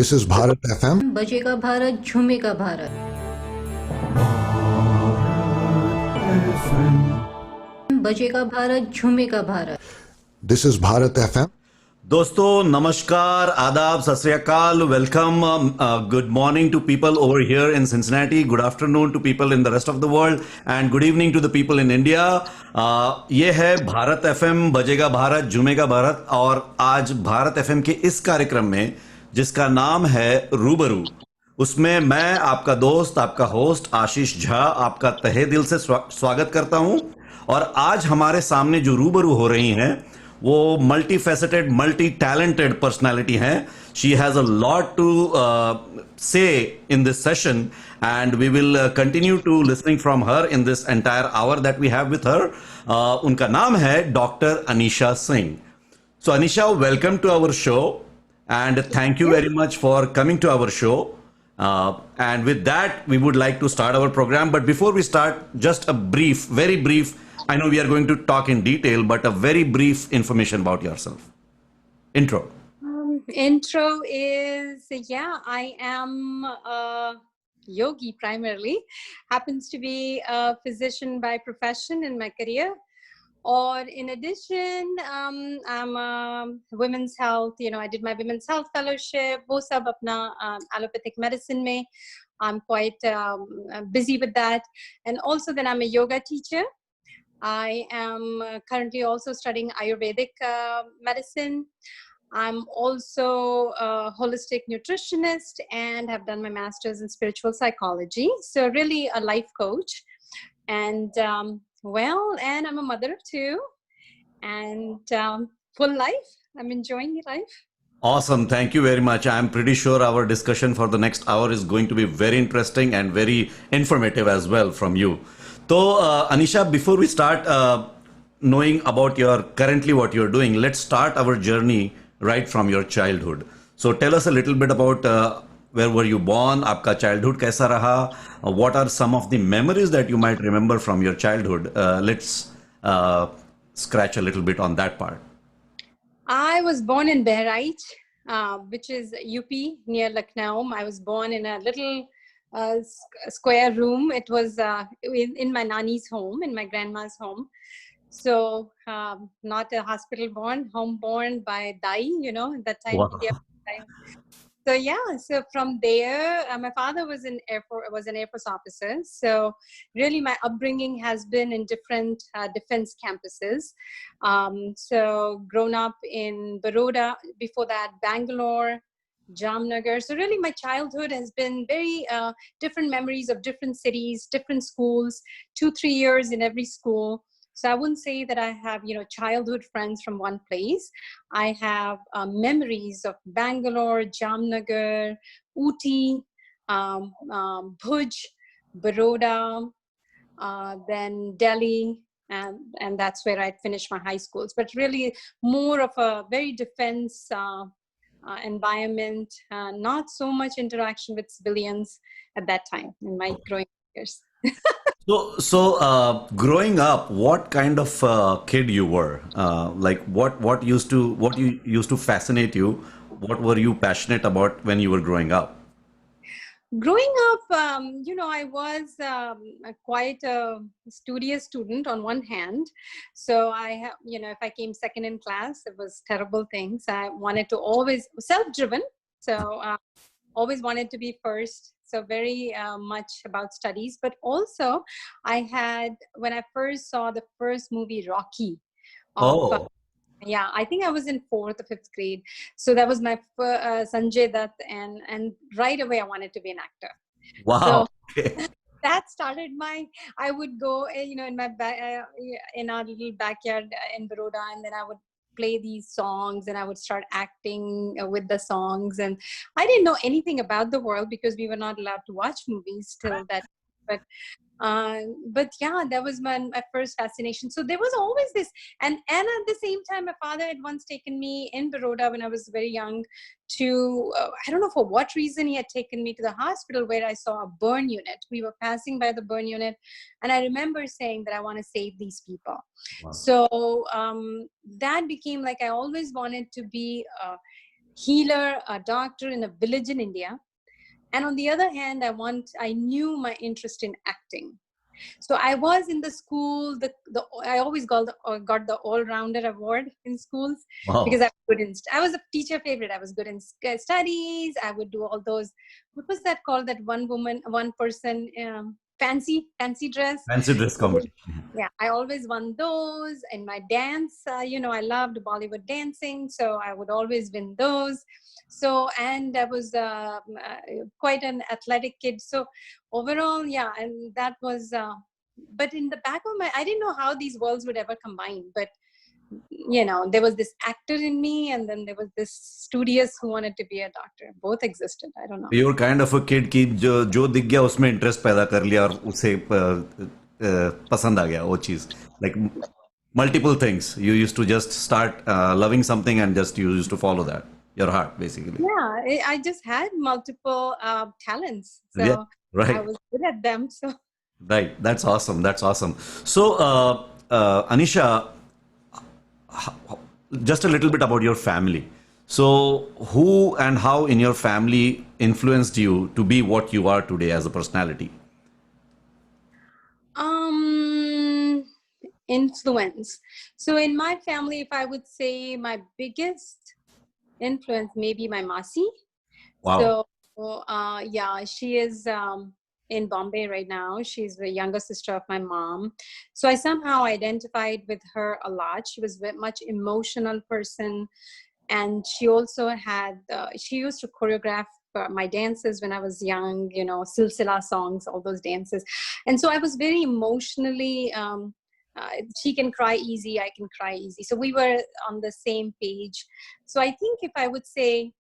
This is Bharat FM. बजेगा भारत झूमेगा भारत बजेगा Bharat झूमेगा Bharat This is Bharat FM. दोस्तों नमस्कार आदाब Sat Shri Akal welcome good morning to people over here in Cincinnati good afternoon to people in the rest of the world and good evening to the people in India ये है Bharat FM बजेगा भारत झूमेगा भारत और आज Bharat FM के इस कार्यक्रम में जिसका नाम है रूबरू उसमें मैं आपका दोस्त आपका होस्ट आशीष झा आपका तहे दिल से स्वागत करता हूं और आज हमारे सामने जो रूबरू हो रही हैं वो multi faceted multi talented personality हैं she has a lot to say in this session and we will continue to listening from her in this entire hour that we have with her उनका नाम है doctor Anisha Singh so Anisha welcome to our show and thank you very much for coming to our show and with that we would like to start our program but before we start just a brief very brief I know we are going to talk in detail but a very brief information about yourself intro intro is I am a yogi primarily happens to be a physician by profession in my career or in addition I'm a women's health I did my women's health fellowship wo sab apna allopathic medicine mein I'm quite busy with that and also then I'm a yoga teacher I am currently also studying ayurvedic medicine I'm also a holistic nutritionist and have done my master's in spiritual psychology so really a life coach and and I'm a mother of two and full life. I'm enjoying life. Awesome. Thank you very much. I'm pretty sure our discussion for the next hour is going to be very interesting and very informative as well from you. So, Anisha, before we start knowing about currently what you're doing, let's start our journey right from your childhood. So tell us a little bit about where were you born? आपका childhood कैसा रहा? What are some of the memories that you might remember from your childhood? Let's scratch a little bit on that part. I was born in Bahraich, which is UP near Lucknow. I was born in a little square room. It was in my nanny's home, in my grandma's home. So not a hospital born, home born by Dai, at that time. Wow. So so from there, my father was an Air Force officer. So really, my upbringing has been in different defense campuses. So grown up in Baroda, before that Bangalore, Jamnagar. So really, my childhood has been very different memories of different cities, different schools. 2-3 years in every school. So I wouldn't say that I have, childhood friends from one place. I have memories of Bangalore, Jamnagar, Ooty, Bhuj, Baroda, then Delhi, and that's where I finished my high schools. But really more of a very defense environment, not so much interaction with civilians at that time in my growing years. So growing up, what kind of kid you were? Like what you used to fascinate you? What were you passionate about when you were growing up? Growing up, I was quite a studious student on one hand. So I have, if I came second in class, it was terrible things. I wanted to always self-driven. So always wanted to be first. So very much about studies, but also when I first saw the first movie Rocky. I think I was in 4th or 5th grade. So that was my Sanjay Dutt, and right away I wanted to be an actor. Wow. So okay. that started I would go, in my in our little backyard in Baroda, and then I would play these songs and I would start acting with the songs. And I didn't know anything about the world because we were not allowed to watch movies till that. But that was my first fascination. So there was always this, and at the same time, my father had once taken me in Baroda when I was very young to, I don't know for what reason, he had taken me to the hospital where I saw a burn unit. We were passing by the burn unit, and I remember saying that I want to save these people. Wow. So that became like I always wanted to be healer, a doctor in a village in India. And on the other hand, I knew my interest in acting. So I was in the school. I always got the all-rounder award in schools because Wow. I was good in. I was a teacher favorite. I was good in studies. I would do all those. What was that called? That one person, fancy dress. Fancy dress competition. Yeah, I always won those. And my dance, I loved Bollywood dancing, so I would always win those. So, and I was quite an athletic kid. So overall, yeah, and that was. But in the back of I didn't know how these worlds would ever combine. But there was this actor in me, and then there was this studious who wanted to be a doctor. Both existed. I don't know. You're kind of a kid की जो दिख गया उसमें interest पैदा कर लिया और उसे पसंद आ गया वो चीज like multiple things you used to just start loving something and just you used to follow that your heart basically. Yeah, I just had multiple talents, Yeah, so I right. was good at them. So Right, that's awesome, that's awesome. So Anisha, just a little bit about your family. So, who and how in your family influenced you to be what you are today as a personality? um, influence. So in my family, if I would say my biggest influence, maybe my Masi. Wow. So yeah, she is in Bombay right now. She's the younger sister of my mom. So I somehow identified with her a lot. She was very much emotional person. And she also had, she used to choreograph my dances when I was young, silsila songs, all those dances. And so I was very emotionally, she can cry easy, I can cry easy. So we were on the same page. So I think if I would say,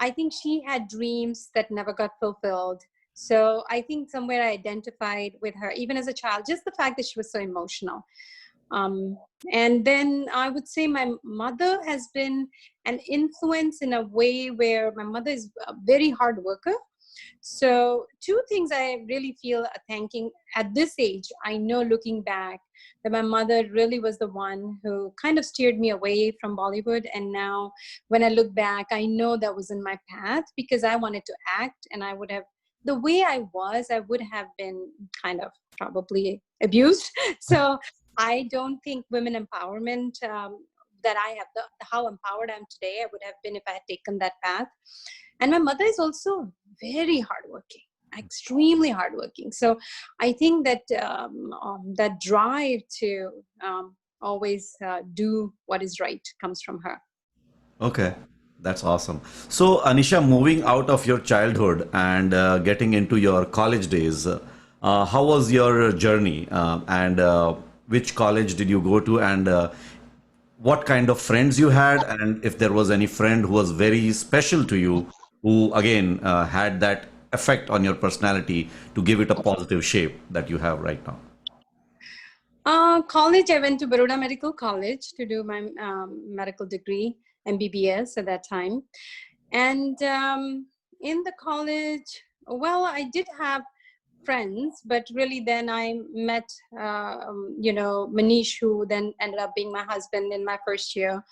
I think she had dreams that never got fulfilled. So I think somewhere I identified with her, even as a child, just the fact that she was so emotional. Um, and then I would say my mother has been an influence in a way where my mother is a very hard worker. So two things I really feel thanking at this age. I know looking back that my mother really was the one who kind of steered me away from Bollywood. And now when I look back, I know that was in my path because I wanted to act and I would have, the way I would have been kind of probably abused. So I don't think women empowerment that I have, how empowered I am today, I would have been if I had taken that path. And my mother is also very hardworking, extremely hardworking. So I think that that drive to always do what is right comes from her. Okay, that's awesome. So, Anisha, moving out of your childhood and getting into your college days, how was your journey? And which college did you go to? And what kind of friends you had? And if there was any friend who was very special to you, who again had that effect on your personality to give it a positive shape that you have right now? College, I went to Baroda Medical College to do my medical degree, MBBS at that time. And in the college, well, I did have friends, but really then I met, Manish, who then ended up being my husband in my first year.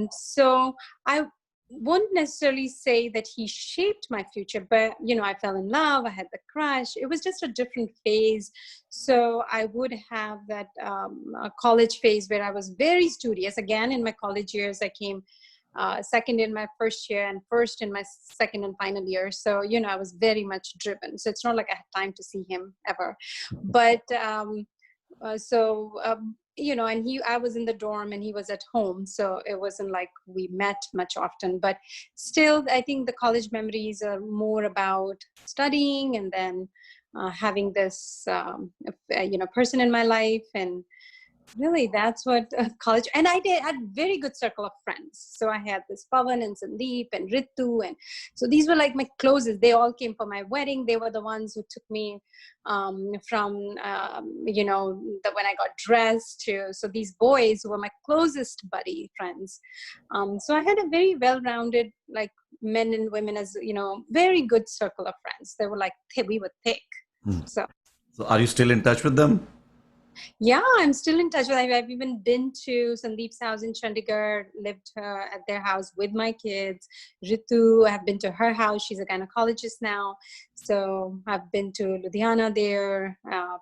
So I won't necessarily say that he shaped my future, but I fell in love, I had the crush. It was just a different phase. So I would have that college phase where I was very studious. Again, in my college years, I came second in my first year and first in my second and final year. So, I was very much driven. So it's not like I had time to see him ever. But and I was in the dorm and he was at home. So it wasn't like we met much often, but still, I think the college memories are more about studying and then having this, person in my life. And really, that's what college. And I had very good circle of friends. So I had this Pavan and Sandeep and Ritu, and so these were like my closest. They all came for my wedding. They were the ones who took me from when I got dressed to. So these boys were my closest buddy friends. So I had a very well-rounded, like, men and women, as very good circle of friends. They were like we were thick. Hmm. So So, are you still in touch with them? Yeah, I'm still in touch with. I've even been to Sandeep's house in Chandigarh, lived at their house with my kids. Ritu, I've been to her house. She's a gynecologist now. So I've been to Ludhiana there.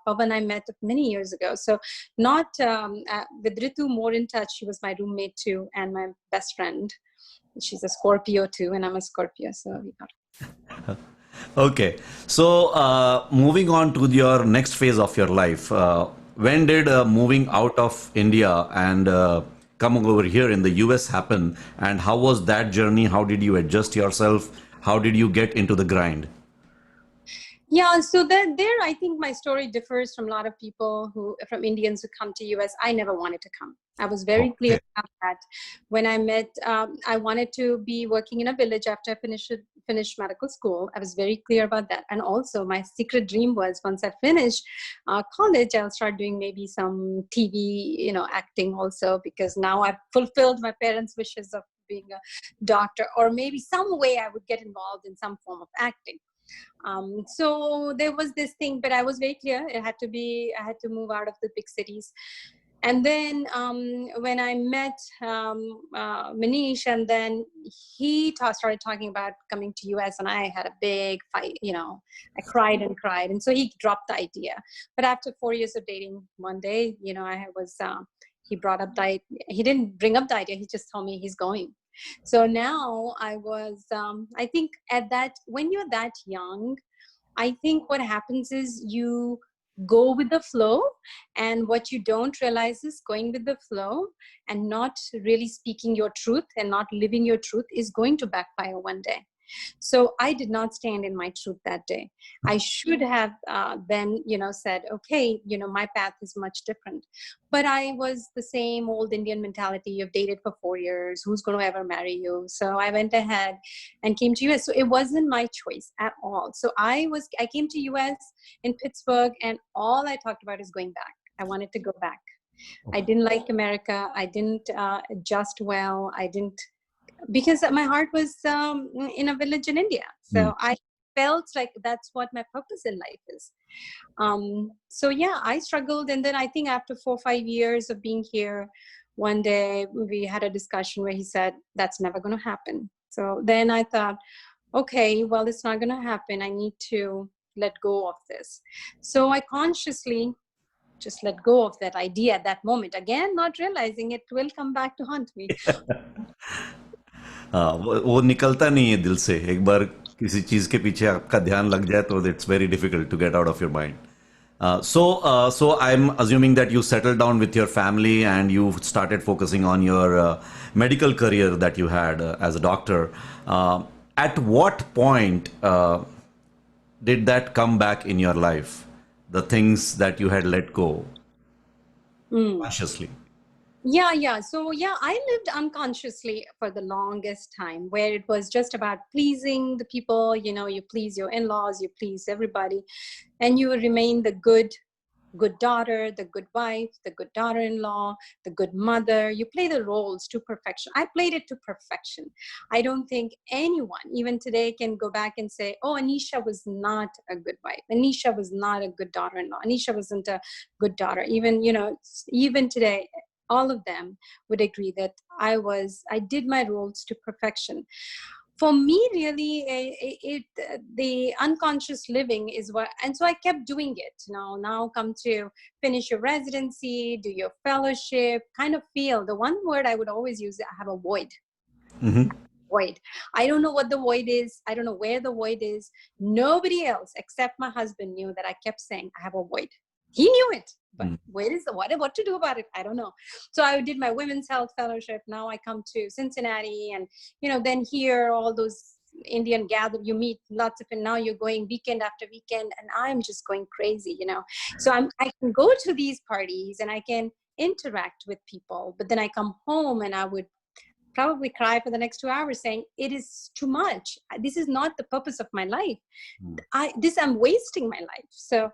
Pavan I met many years ago. So not with Ritu, more in touch. She was my roommate too, and my best friend. She's a Scorpio too, and I'm a Scorpio. So we got. Okay, so moving on to your next phase of your life, when did moving out of India and coming over here in the US happen, and how was that journey? How did you adjust yourself? How did you get into the grind? Yeah, so there, I think my story differs from a lot of people from Indians who come to US. I never wanted to come. I was very clear Okay. about that. When I met, I wanted to be working in a village after I finished medical school. I was very clear about that. And also my secret dream was once I finish college, I'll start doing maybe some TV, acting also, because now I've fulfilled my parents' wishes of being a doctor, or maybe some way I would get involved in some form of acting. So there was this thing, but I was very clear I had to move out of the big cities. And then when I met Manish, and then he started talking about coming to US, and I had a big fight, I cried and cried. And so he dropped the idea. But after 4 years of dating, one day, he brought up he didn't bring up the idea. He just told me he's going. So now I think when you're that young, I think what happens is you go with the flow, and what you don't realize is going with the flow and not really speaking your truth and not living your truth is going to backfire one day. So I did not stand in my truth that day. I should have then, said, okay, my path is much different. But I was the same old Indian mentality. You've dated for 4 years. Who's going to ever marry you? So I went ahead and came to US. So it wasn't my choice at all. So I came to US in Pittsburgh, and all I talked about is going back. I wanted to go back. I didn't like America. I didn't adjust well. I didn't, because my heart was in a village in India. Hmm. So I felt like that's what my purpose in life is. So yeah, I struggled. And then I think after 4 or 5 years of being here, one day we had a discussion where he said, that's never going to happen. So then I thought, okay, well, it's not going to happen. I need to let go of this. So I consciously just let go of that idea at that moment. Again, not realizing it will come back to haunt me. हाँ, वो निकलता नहीं है दिल से। एक बार किसी चीज के पीछे आपका ध्यान लग जाए तो it's very difficult to get out of your mind. So I'm assuming that you settled down with your family and you started focusing on your medical career that you had as a doctor. At what point did that come back in your life? The things that you had let go consciously. Yeah. So yeah, I lived unconsciously for the longest time, where it was just about pleasing the people. You please your in-laws, you please everybody, and you remain the good daughter, the good wife, the good daughter-in-law, the good mother. You play the roles to perfection. I played it to perfection. I don't think anyone, even today, can go back and say, oh, Anisha was not a good wife. Anisha was not a good daughter-in-law. Anisha wasn't a good daughter. Even today, all of them would agree that I did my roles to perfection. For me, really, the unconscious living is what, and so I kept doing it. Now come to finish your residency, do your fellowship, kind of feel the one word I would always use, I have a void. Void. I don't know what the void is. I don't know where the void is. Nobody else except my husband knew that I kept saying, I have a void. He knew it, but where is what to do about it? I don't know. So I did my women's health fellowship. Now I come to Cincinnati, and then here all those Indian gather, you meet lots of, and now you're going weekend after weekend, and I'm just going crazy. So I can go to these parties and I can interact with people, but then I come home and I would probably cry for the next 2 hours saying, it is too much. This is not the purpose of my life. I'm wasting my life. So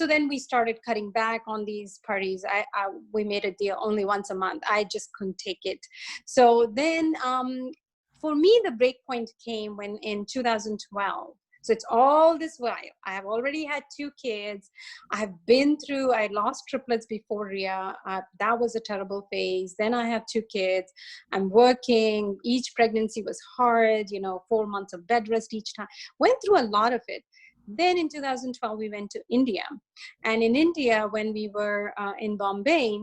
then we started cutting back on these parties. We made a deal only once a month. I just couldn't take it. So then for me, the break point came when in 2012, So it's all this while. I have already had 2 kids. I lost triplets before Ria. That was a terrible phase. Then I have 2 kids. I'm working. Each pregnancy was hard, 4 months of bed rest each time. Went through a lot of it. Then in 2012, we went to India. And in India, when we were in Bombay,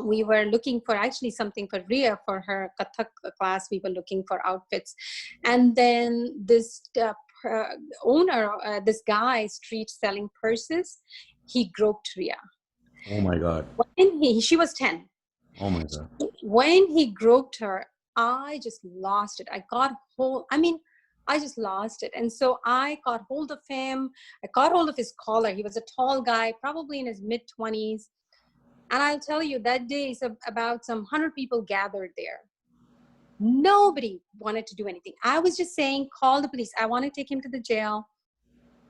we were looking for actually something for Ria for her Kathak class. We were looking for outfits. And then this owner, this guy, street selling purses, he groped Ria. Oh my God. She was 10. Oh my God. When he groped her, I just lost it. I just lost it. And so I got hold of him. I got hold of his collar. He was a tall guy, probably in his mid-20s. And I'll tell you, that day, about some 100 people gathered there. Nobody wanted to do anything. I was just saying, call the police. I want to take him to the jail.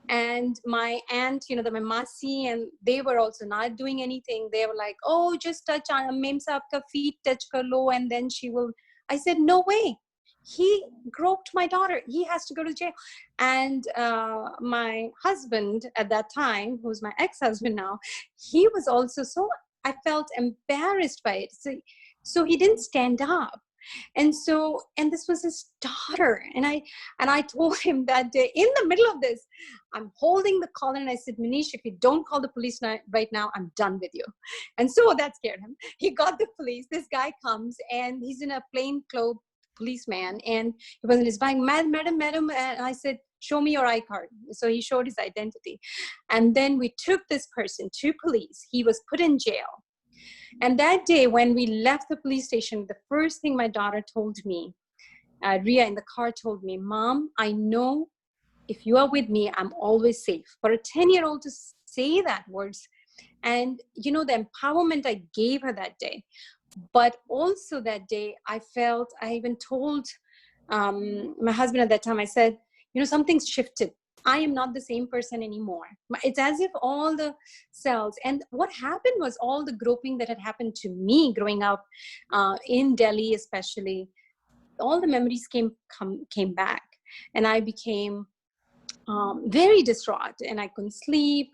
And my aunt, my masi, and they were also not doing anything. They were like, oh, just touch on mem saab ka feet touch kar lo, and then she will. I said, no way. He groped my daughter. He has to go to jail. And my husband at that time, who's my ex-husband now, he was also I felt embarrassed by it. So he didn't stand up. And this was his daughter. And I told him that day, in the middle of this, I'm holding the collar, and I said, Manish, if you don't call the police right now, I'm done with you. And so that scared him. He got the police. This guy comes, and he's in a plain clothes policeman, and he was in his bike. Madam, and I said, show me your I card. So he showed his identity. And then we took this person to police. He was put in jail. And that day, when we left the police station, the first thing my daughter told me, Ria in the car told me, Mom, I know if you are with me, I'm always safe. For a 10-year-old to say that words, and the empowerment I gave her that day. But also that day, I even told my husband at that time, I said, something's shifted. I am not the same person anymore. It's as if all the cells, and what happened was all the groping that had happened to me growing up in Delhi, especially, all the memories came back, and I became very distraught, and I couldn't sleep.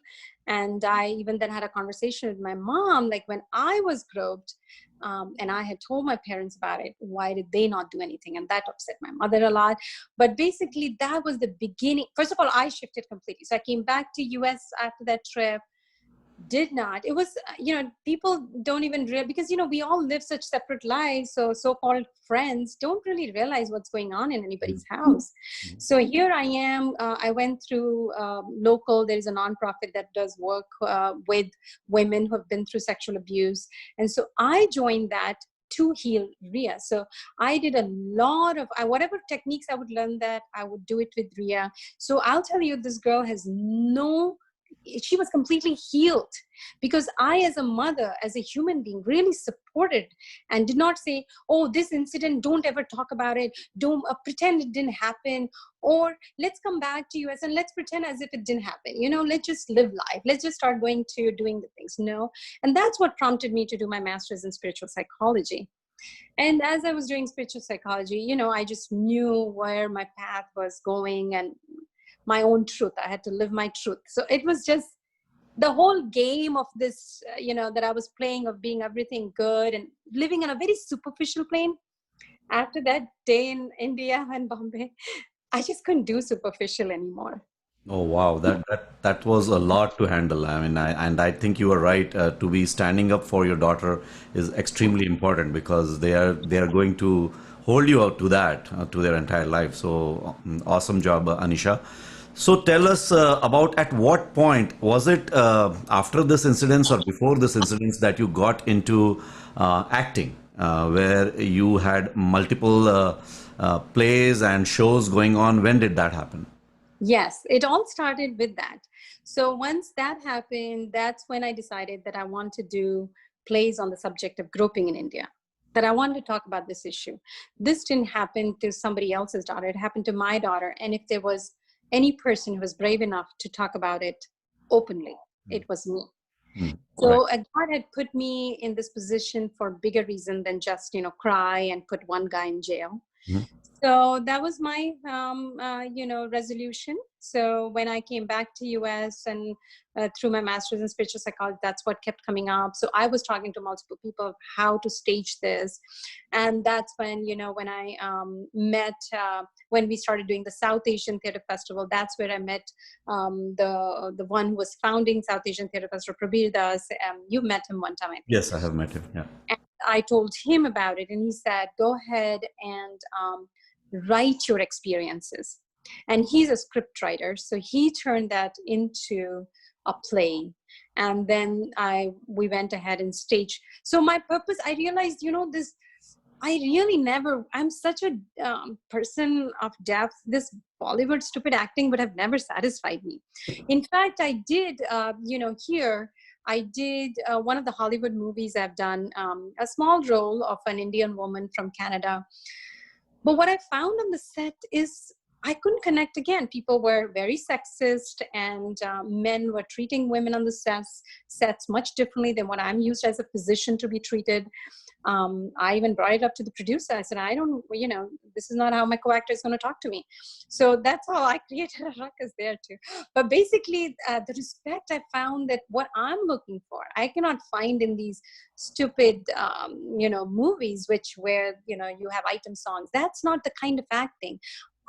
And I even then had a conversation with my mom, like when I was groped, and I had told my parents about it, why did they not do anything? And that upset my mother a lot. But basically, that was the beginning. First of all, I shifted completely. So I came back to US after that trip. It was, people don't even realize, because, we all live such separate lives. So so-called friends don't really realize what's going on in anybody's house. So here I am. I went through local, there is a nonprofit that does work with women who have been through sexual abuse. And so I joined that to heal Ria. So I did a lot of, whatever techniques I would learn, that I would do it with Ria. So I'll tell you, this girl she was completely healed, because I, as a mother, as a human being, really supported and did not say, oh, this incident, don't ever talk about it. Don't pretend it didn't happen, or let's come back to US and let's pretend as if it didn't happen. Let's just live life. Let's just start doing the things. No. And that's what prompted me to do my master's in spiritual psychology. And as I was doing spiritual psychology, I just knew where my path was going, and my own truth. I had to live my truth. So it was just the whole game of this, that I was playing, of being everything good and living on a very superficial plane. After that day in India and Bombay, I just couldn't do superficial anymore. Oh wow, that was a lot to handle. I mean, I think you are right. To be standing up for your daughter is extremely important, because they are going to hold you out to that to their entire life. So awesome job, Anisha. So tell us about, at what point was it, after this incident or before this incident, that you got into acting, where you had multiple plays and shows going on? When did that happen? Yes, it all started with that. So once that happened, that's when I decided that I want to do plays on the subject of groping in India, that I wanted to talk about this issue. This didn't happen to somebody else's daughter. It happened to my daughter. And if there was any person who was brave enough to talk about it openly, it was me. So God had put me in this position for a bigger reason than just, cry and put one guy in jail. Mhm. So that was my, resolution. So when I came back to US and through my master's in spiritual psychology, that's what kept coming up. So I was talking to multiple people of how to stage this. And that's when, when I met, when we started doing the South Asian Theatre Festival, that's where I met the one who was founding South Asian Theatre Festival, Prabir Das. You met him one time, I think. Yes, I have met him. Yeah. And I told him about it, and he said, go ahead and write your experiences. And he's a script writer, so he turned that into a play. And then we went ahead and staged. So my purpose, I realized, this, I really never, I'm such a person of depth. This Bollywood stupid acting would have never satisfied me. In fact, I did, here, I did one of the Hollywood movies I've done, a small role of an Indian woman from Canada. But what I found on the set is I couldn't connect again. People were very sexist, and men were treating women on the sets much differently than what I'm used as a physician to be treated. I even brought it up to the producer. I said, I don't, this is not how my co-actor is going to talk to me. So that's how I created a ruckus there too. But basically, the respect I found that what I'm looking for, I cannot find in these stupid, movies, where, you have item songs. That's not the kind of acting.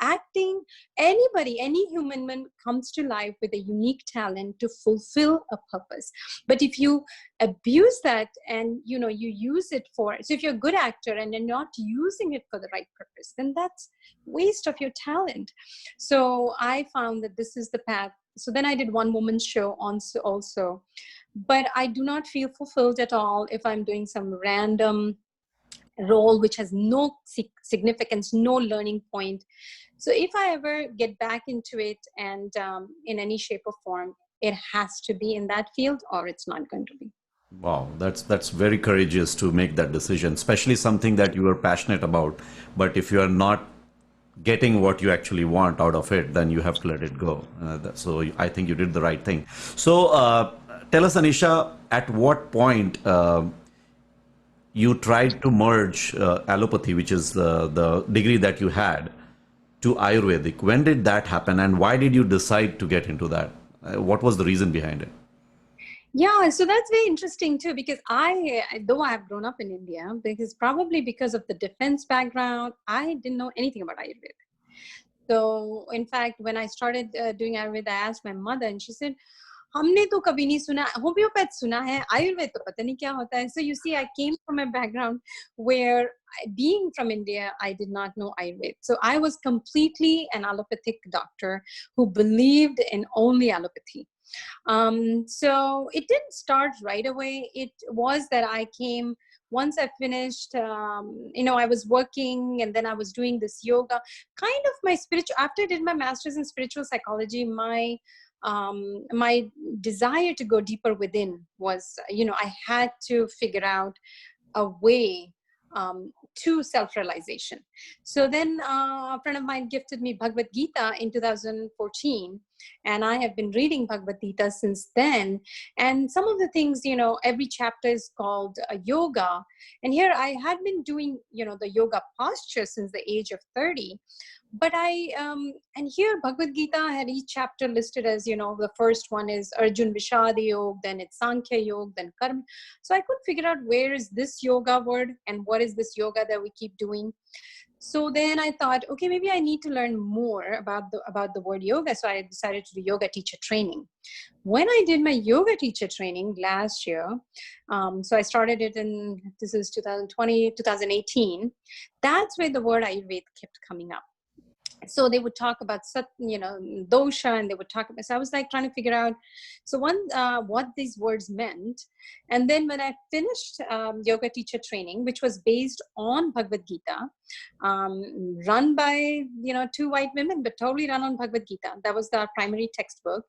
Any human comes to life with a unique talent to fulfill a purpose. But if you abuse that and you use it so if you're a good actor and you're not using it for the right purpose, then that's waste of your talent. So I found that this is the path. So then I did one woman show also, but I do not feel fulfilled at all if I'm doing some random role which has no significance, no learning point. So if I ever get back into it and in any shape or form, it has to be in that field or it's not going to be. Wow, that's very courageous to make that decision, especially something that you are passionate about. But if you are not getting what you actually want out of it, then you have to let it go. So I think you did the right thing. So tell us, Anisha, at what point you tried to merge allopathy, which is the degree that you had, to Ayurvedic. When did that happen, and why did you decide to get into that? What was the reason behind it? Yeah, so that's very interesting too, because though I have grown up in India, probably because of the defense background, I didn't know anything about Ayurveda. So in fact, when I started doing Ayurveda, I asked my mother, and she said, हमने तो कभी नहीं सुना, homeopath सुना है, आयुर्वेद तो पता नहीं क्या होता है. So you see, I came from a background where, being from India, I did not know Ayurveda. So I was completely an allopathic doctor who believed in only allopathy. So it didn't start right away. It was that I came, once I finished, I was working and then I was doing this yoga, kind of my spiritual, after I did my master's in spiritual psychology, my desire to go deeper within was, I had to figure out a way to self-realization. So then a friend of mine gifted me Bhagavad Gita in 2014, and I have been reading Bhagavad Gita since then. And some of the things, every chapter is called a yoga. And here I had been doing, the yoga posture since the age of 30. But and here Bhagavad Gita had each chapter listed as, the first one is Arjun Vishad Yoga, then it's Sankhya Yoga, then Karma. So I couldn't figure out where is this yoga word and what is this yoga that we keep doing. So then I thought, okay, maybe I need to learn more about the word yoga. So I decided to do yoga teacher training. When I did my yoga teacher training last year, so I started it this is 2020, 2018. That's where the word Ayurveda kept coming up. So they would talk about dosha, and they would talk about, so I was like trying to figure out what these words meant. And then when I finished yoga teacher training, which was based on Bhagavad Gita, run by two white women, but totally run on Bhagavad Gita, that was the primary textbook.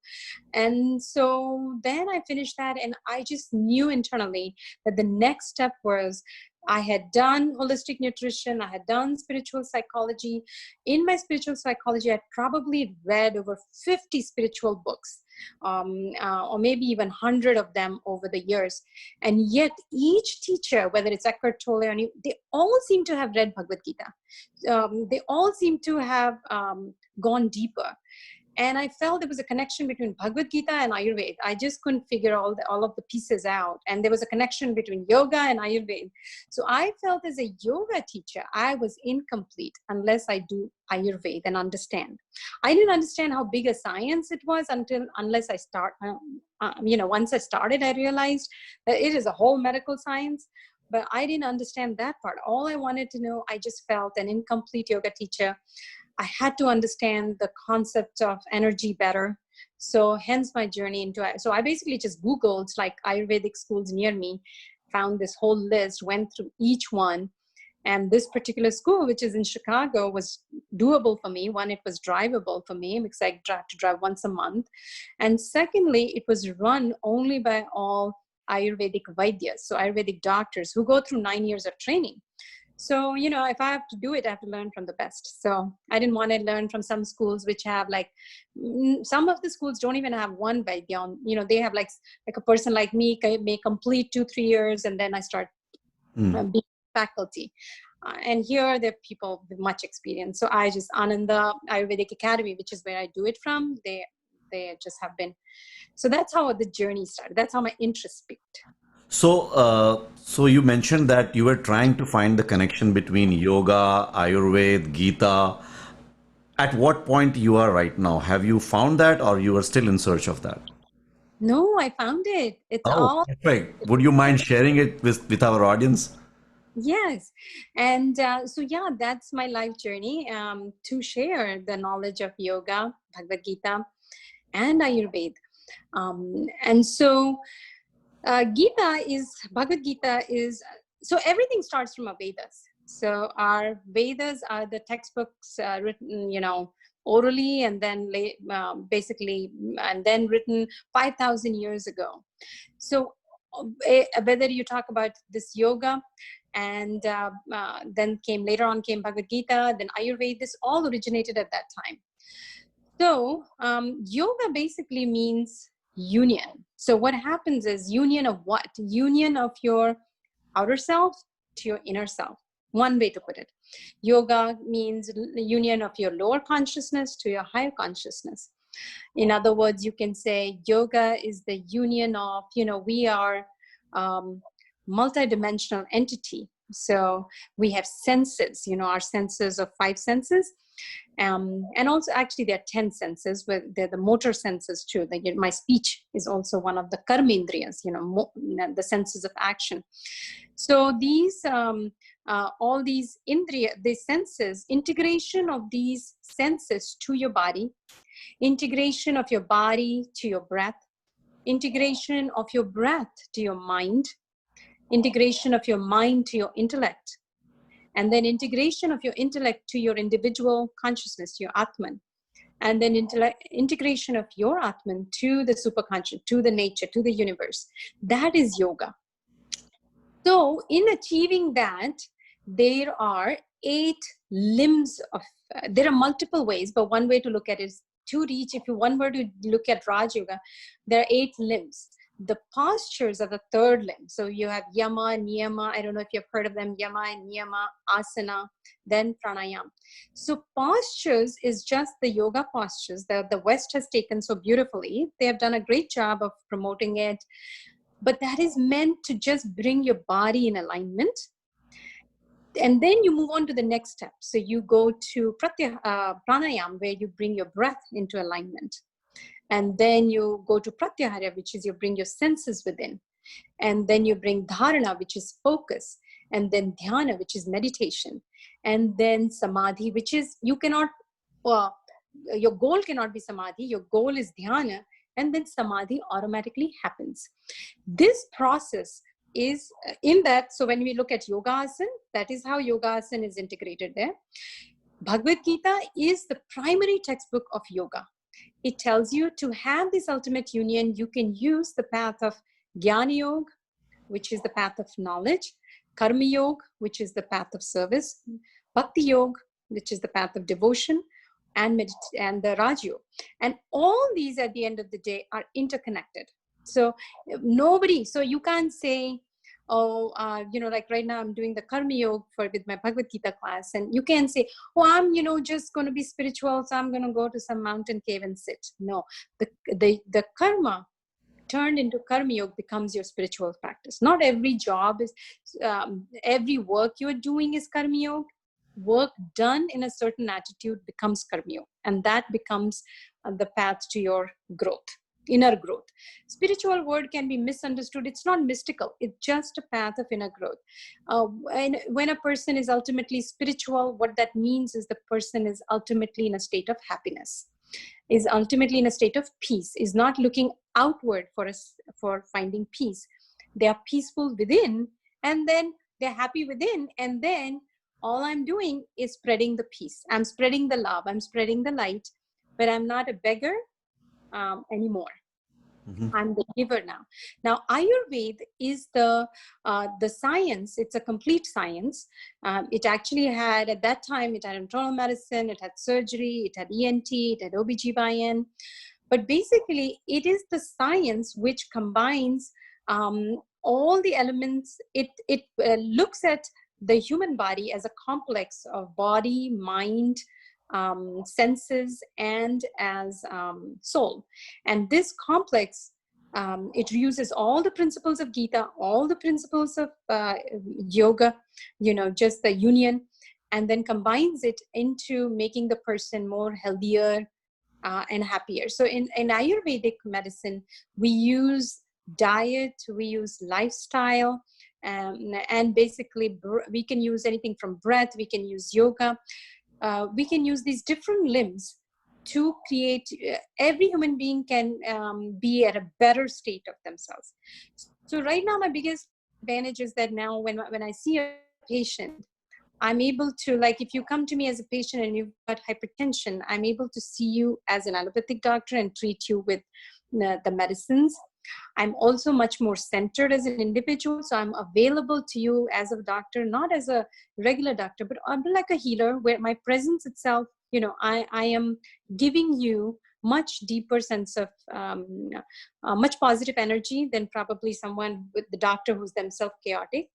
And so then I finished that, and I just knew internally that the next step was I had done holistic nutrition. I had done spiritual psychology. In my spiritual psychology, I probably read over 50 spiritual books, or maybe even 100 of them over the years. And yet each teacher, whether it's Eckhart Tolle or any, they all seem to have read Bhagavad Gita. They all seem to have gone deeper. And I felt there was a connection between Bhagavad Gita and Ayurveda. I just couldn't figure all of the pieces out. And there was a connection between yoga and Ayurveda. So I felt as a yoga teacher, I was incomplete unless I do Ayurveda and understand. I didn't understand how big a science it was unless I start, once I started, I realized that it is a whole medical science. But I didn't understand that part. All I wanted to know, I just felt an incomplete yoga teacher. I had to understand the concept of energy better. So hence my journey into it. So I basically just Googled like Ayurvedic schools near me, found this whole list, went through each one. And this particular school, which is in Chicago, was doable for me. One, it was drivable for me because I had to drive once a month. And secondly, it was run only by all Ayurvedic Vaidyas, so Ayurvedic doctors who go through 9 years of training. So, if I have to do it, I have to learn from the best. So I didn't want to learn from some schools which have some of the schools don't even have one Vaidya. They have like a person like me may complete 2-3 years and then I start being faculty. And here there are people with much experience. So I just, Ananda Ayurvedic Academy, which is where I do it from, they just have been. So that's how the journey started. That's how my interest picked. So you mentioned that you were trying to find the connection between yoga, Ayurveda, Gita. At what point you are right now? Have you found that, or you are still in search of that? No, I found it. It's Oh, all. perfect. Would you mind sharing it with our audience? Yes. And so, yeah, that's my life journey, to share the knowledge of yoga, Bhagavad Gita, and Ayurveda. And so Bhagavad Gita is, so everything starts from our Vedas. So our Vedas are the textbooks written, orally and then basically, and then written 5,000 years ago. So whether you talk about this yoga and then later on came Bhagavad Gita, then Ayurveda, this all originated at that time. So yoga basically means union. So what happens is union of what? Union of your outer self to your inner self. One way to put it. Yoga means union of your lower consciousness to your higher consciousness. In other words, you can say yoga is the union of, we are multidimensional entity. So we have senses, our senses of 5 senses. And also actually there are 10 senses, where they're the motor senses too. My speech is also one of the karmendriyas, the senses of action. So these, all these these senses, integration of these senses to your body, integration of your body to your breath, integration of your breath to your mind, integration of your mind to your intellect, and then integration of your intellect to your individual consciousness, your Atman, and then integration of your Atman to the superconscious, to the nature, to the universe. That is yoga. So in achieving that, there are 8 limbs of, there are multiple ways, but one way to look at it is to reach, if you one were to look at Raj Yoga, there are 8 limbs. The postures are the 3rd limb. So you have yama, niyama. I don't know if you've heard of them. Yama and niyama, asana, then pranayam. So postures is just the yoga postures that the West has taken so beautifully. They have done a great job of promoting it. But that is meant to just bring your body in alignment. And then you move on to the next step. So you go to pranayam, where you bring your breath into alignment. And then you go to pratyahara, which is you bring your senses within. And then you bring dharana, which is focus. And then dhyana, which is meditation. And then samadhi, which is, you cannot, your goal cannot be samadhi. Your goal is dhyana. And then samadhi automatically happens. This process is in that. So when we look at yoga asana, that is how yoga asana is integrated there. Bhagavad Gita is the primary textbook of yoga. It tells you to have this ultimate union, you can use the path of Jnana Yoga, which is the path of knowledge, Karma Yoga, which is the path of service, Bhakti Yoga, which is the path of devotion, and and the Raj Yoga. And all these at the end of the day are interconnected. So so you can't say, oh, like right now I'm doing the Karma Yoga with my Bhagavad Gita class, and you can't say, oh, I'm, just going to be spiritual, so I'm going to go to some mountain cave and sit. No, the karma turned into Karma Yoga becomes your spiritual practice. Not every job is, every work you're doing is Karma Yoga. Work done in a certain attitude becomes Karma Yoga, and that becomes the path to your growth, inner growth. Spiritual word can be misunderstood. It's not mystical. It's just a path of inner growth. And when a person is ultimately spiritual, what that means is the person is ultimately in a state of happiness, is ultimately in a state of peace, is not looking outward for finding peace. They are peaceful within, and then they're happy within, and then all I'm doing is spreading the peace. I'm spreading the love. I'm spreading the light, but I'm not a beggar anymore. I'm the giver now. Now, Ayurveda is the science. It's a complete science. It actually had, at that time, it had internal medicine, it had surgery, it had ENT, it had OBGYN. But basically, it is the science which combines all the elements. It looks at the human body as a complex of body, mind, senses, and as soul. And this complex, it uses all the principles of Gita, all the principles of yoga, just the union, and then combines it into making the person more healthier and happier. So in Ayurvedic medicine, we use diet, we use lifestyle, and basically we can use anything from breath, we can use yoga, we can use these different limbs to create, every human being can be at a better state of themselves. So right now, my biggest advantage is that now when I see a patient, I'm able to, like, if you come to me as a patient and you've got hypertension, I'm able to see you as an allopathic doctor and treat you with the medicines. I'm also much more centered as an individual. So I'm available to you as a doctor, not as a regular doctor, but I'm like a healer, where my presence itself, I am giving you much deeper sense of much positive energy than probably someone with the doctor who's themselves chaotic.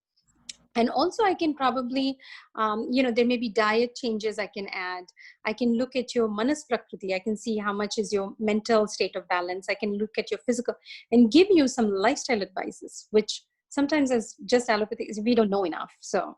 And also I can probably, there may be diet changes I can add. I can look at your manas prakriti. I can see how much is your mental state of balance. I can look at your physical and give you some lifestyle advices, which sometimes as just allopathy, we don't know enough. So.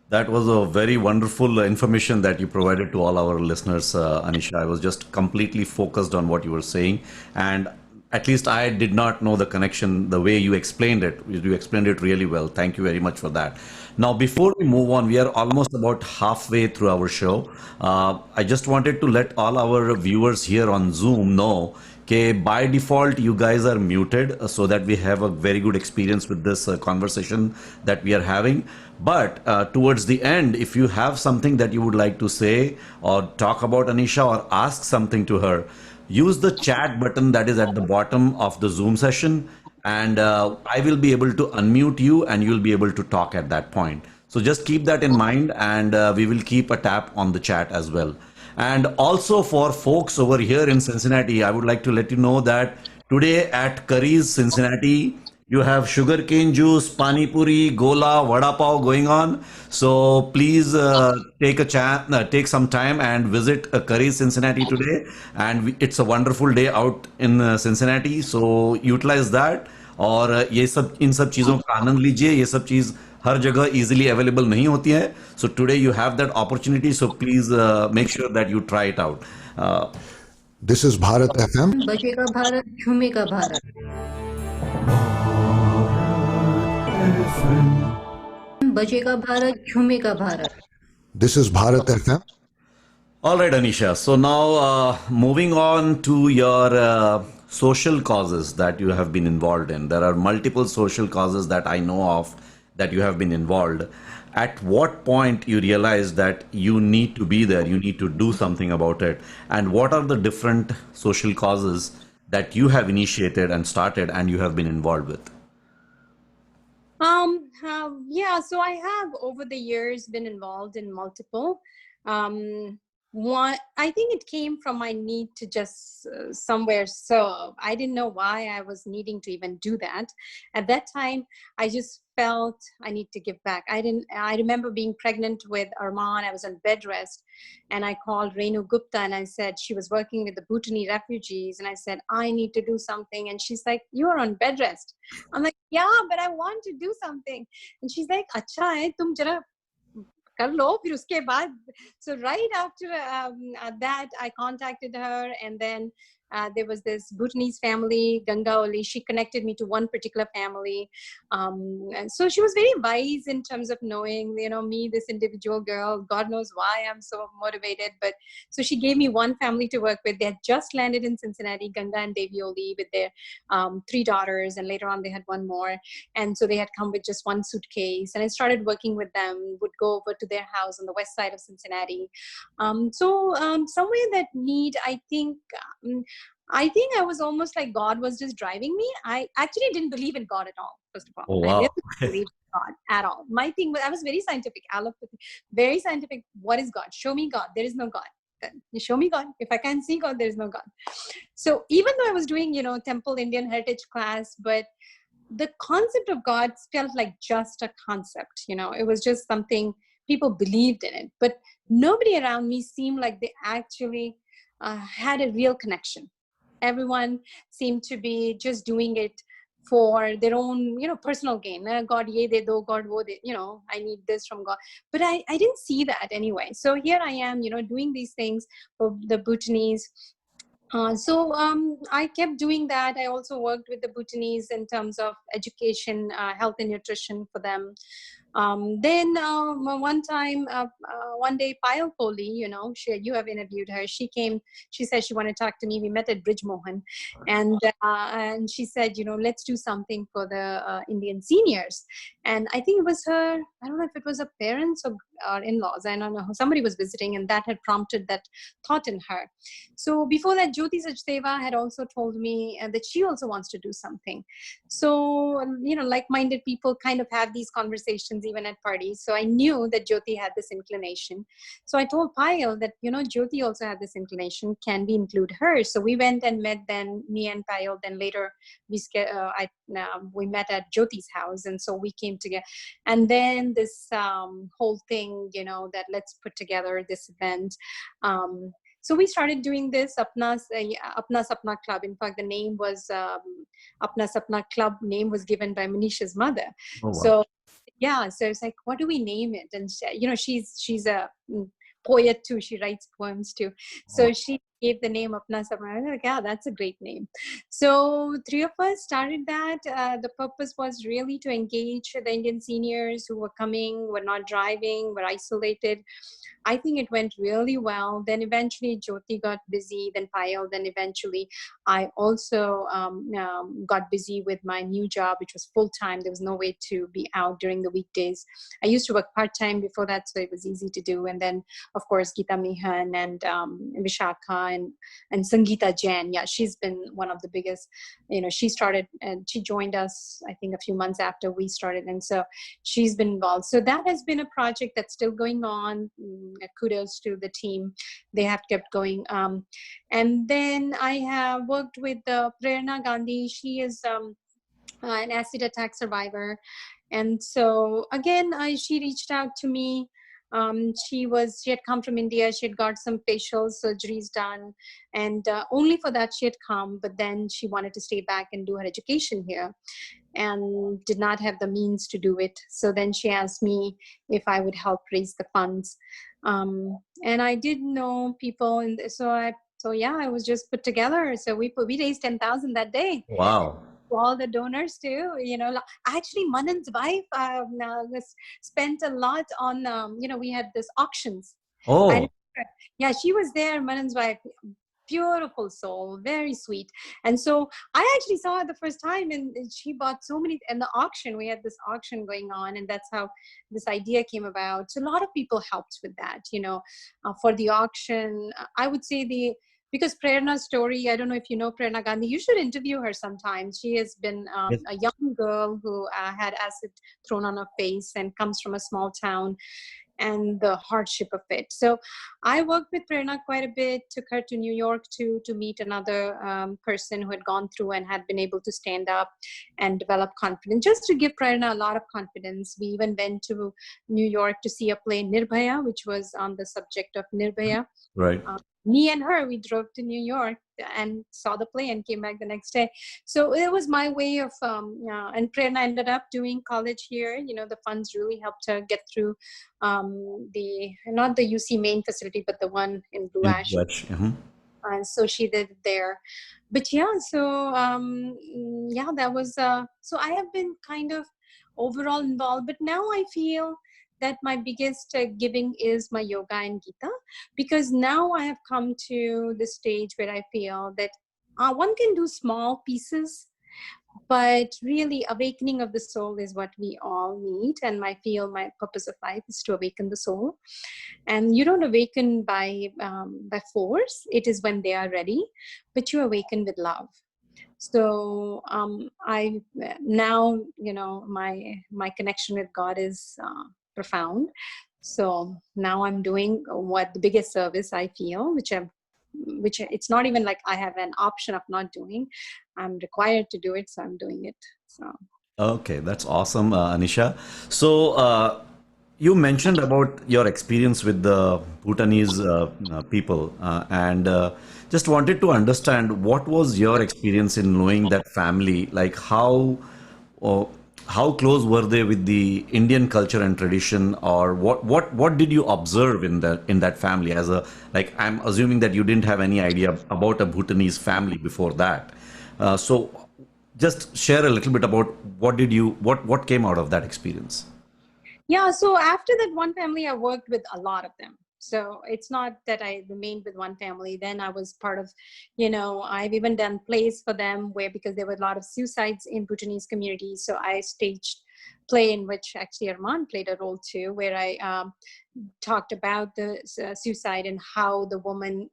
That was a very wonderful information that you provided to all our listeners, Anisha. I was just completely focused on what you were saying. And at least I did not know the connection the way you explained it. You explained it really well. Thank you very much for that. Now, before we move on, we are almost about halfway through our show. I just wanted to let all our viewers here on Zoom know that by default, you guys are muted so that we have a very good experience with this conversation that we are having. But towards the end, if you have something that you would like to say or talk about Anisha or ask something to her, use the chat button that is at the bottom of the Zoom session, and I will be able to unmute you and you'll be able to talk at that point. So just keep that in mind, and we will keep a tap on the chat as well. And also for folks over here in Cincinnati, I would like to let you know that today at Curry's Cincinnati, you have sugarcane juice, pani puri, gola, vada pav going on. So please take some time and visit Curry's Cincinnati today. And it's a wonderful day out in Cincinnati. So utilize that. और ये सब इन सब चीज़ों का आनंद लीजिए. ये सब चीज़ हर जगह easily available नहीं होती है. So today you have that opportunity. So please make sure that you try it out. This is Bharat FM. बजेगा भारत, झूमेगा भारत. बजेगा Bharat, झूमेगा Bharat. This is Bharat FM. All right, Anisha. So now moving on to your social causes that you have been involved in. There are multiple social causes that I know of that you have been involved. At what point you realize that you need to be there, you need to do something about it, and what are the different social causes that you have initiated and started and you have been involved with? Yeah, so I have over the years been involved in multiple. Um, One, I think it came from my need to just somewhere serve. I didn't know why I was needing to even do that. At that time, I just felt I need to give back. I remember being pregnant with Arman. I was on bed rest, and I called Renu Gupta and I said, she was working with the Bhutanese refugees, and I said, I need to do something. And she's like, you are on bed rest. I'm like, yeah, but I want to do something. And she's like, अच्छा है, तुम जरा कर लो फिर उसके बाद. So right after that, I contacted her, and then there was this Bhutanese family, Gangaoli. She connected me to one particular family. And so she was very wise in terms of knowing, me, this individual girl, God knows why I'm so motivated. But so she gave me one family to work with. They had just landed in Cincinnati, Ganga and Devi Oli, with their 3 daughters. And later on, they had one more. And so they had come with just one suitcase. And I started working with them, would go over to their house on the west side of Cincinnati. Somewhere that need, I think I was almost like God was just driving me. I actually didn't believe in God at all, first of all. Oh, I wow. really didn't believe in God at all. My thing was, I was very scientific, allopathy, very scientific. What is God? Show me God. There is no God. Then you show me God. If I can't see God, there is no God. So even though I was doing, Temple Indian Heritage class, but the concept of God felt like just a concept. It was just something people believed in it, but nobody around me seemed like they actually had a real connection. Everyone seemed to be just doing it for their own, personal gain. God, ye de do, God, wo de, I need this from God. But I didn't see that anyway. So here I am, doing these things for the Bhutanese. I kept doing that. I also worked with the Bhutanese in terms of education, health and nutrition for them. Then one day, Payal Kohli, you have interviewed her. She came. She said she wanted to talk to me. We met at Bridge Mohan, and she said, let's do something for the Indian seniors. And I think it was her. I don't know if it was her parents or in-laws. I don't know. Somebody was visiting, and that had prompted that thought in her. So before that, Jyoti Sachdeva had also told me that she also wants to do something. So, like-minded people kind of have these conversations even at parties. So I knew that Jyoti had this inclination. So I told Payal that, Jyoti also had this inclination. Can we include her? So we went and met then, me and Payal. Then later we met at Jyoti's house. And so we came together. And then this whole thing, that let's put together this event. So we started doing this Apna Sapna Club. In fact, the name was Apna Sapna Club name was given by Manisha's mother. Oh, wow. So yeah, so it's like, what do we name it? And she's a poet too. She writes poems too. So she gave the name Apna Sapna. I was like, yeah, that's a great name. So 3 of us started that. The purpose was really to engage the Indian seniors who were coming, were not driving, were isolated. I think it went really well. Then eventually Jyoti got busy, then Payal, then eventually I also got busy with my new job, which was full-time. There was no way to be out during the weekdays. I used to work part-time before that, so it was easy to do. And then, of course, Geeta Mehan and Vishakha and Sangeeta Jain. Yeah, she's been one of the biggest, she started and she joined us, I think, a few months after we started. And so she's been involved. So that has been a project that's still going on. Kudos to the team. They have kept going. And then I have worked with Prerna Gandhi. She is an acid attack survivor. And so again, she reached out to me. She had come from India. She had got some facial surgeries done. And only for that she had come, but then she wanted to stay back and do her education here and did not have the means to do it. So then she asked me if I would help raise the funds. And I did know people. And so I was just put together. So we raised 10,000 that day. Wow. All the donors too, actually Manan's wife spent a lot on, we had this auctions. Oh, Yeah, she was there, Manan's wife. Beautiful soul, very sweet. And so I actually saw her the first time, and she bought so many. And the auction, we had this auction going on, and that's how this idea came about. So a lot of people helped with that, for the auction. I would say because Prerna's story, I don't know if you know Prerna Gandhi, you should interview her sometime. She has been Yes. a young girl who had acid thrown on her face and comes from a small town, and the hardship of it. So I worked with Prerna quite a bit, took her to New York to meet another person who had gone through and had been able to stand up and develop confidence, just to give Prerna a lot of confidence. We even went to New York to see a play, Nirbhaya, which was on the subject of Nirbhaya. Right. Me and her, we drove to New York and saw the play and came back the next day. So it was my way of, and Prerna ended up doing college here. You know, the funds really helped her get through not the UC main facility, but the one in Blue In Ash. Dutch. Mhm. And so she did it there. But yeah, so yeah, that was, so I have been kind of overall involved, but now I feel that my biggest giving is my yoga and Gita, because now I have come to the stage where I feel that one can do small pieces, but really awakening of the soul is what we all need. And I feel my purpose of life is to awaken the soul, and you don't awaken by force. It is when they are ready, but you awaken with love. So I now, you know, my connection with God is profound. So now I'm doing what the biggest service I feel, which it's not even like I have an option of not doing. I'm required to do it, so I'm doing it. So Okay, that's awesome, Anisha. So, you mentioned about your experience with the Bhutanese people, and just wanted to understand what was your experience in knowing that family? Like uh, how close were they with the Indian culture and tradition, or what did you observe in that family? As a, like, I'm assuming that you didn't have any idea about a Bhutanese family before that. So just share a little bit about what came out of that experience. yeah, so after that one family, I worked with a lot of them. So it's not that I remained with one family. Then I was part of, you know, I've even done plays for them where, because there were a lot of suicides in Bhutanese communities, so I staged play in which actually Arman played a role too, where I talked about the suicide and how the woman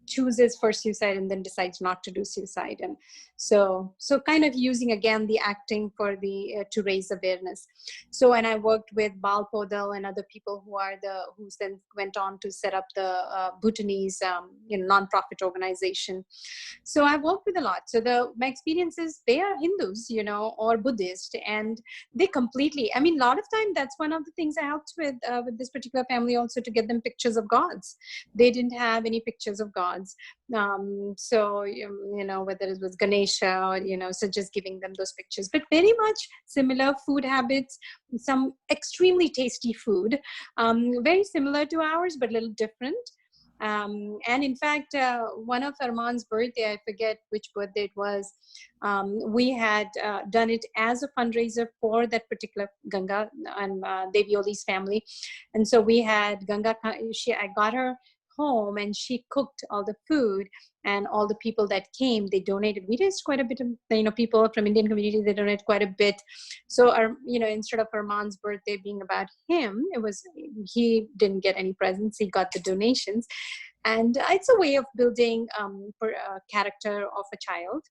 chooses for suicide and then decides not to do suicide. And so kind of using again the acting for the to raise awareness. So, and I worked with Bal Podal and other people who then went on to set up the Bhutanese nonprofit organization. So I worked with a lot. So my experience is they are Hindus, you know, or Buddhist, and they completely, I mean, a lot of time that's one of the things I helped with this particular family also, to get them pictures of gods. They didn't have any pictures of gods. So, you know, whether it was Ganesha or, you know, so just giving them those pictures, but very much similar food habits, some extremely tasty food, very similar to ours, but a little different. And in fact, one of Arman's birthday, I forget which birthday it was, we had done it as a fundraiser for that particular Ganga and Devi Oli's family. And so we had Ganga, I got her home and she cooked all the food, and all the people that came, they donated. We raised quite a bit of, you know, people from Indian community, they donated quite a bit. So our, you know, instead of Arman's birthday being about him, it was, he didn't get any presents, he got the donations. And it's a way of building character of a child.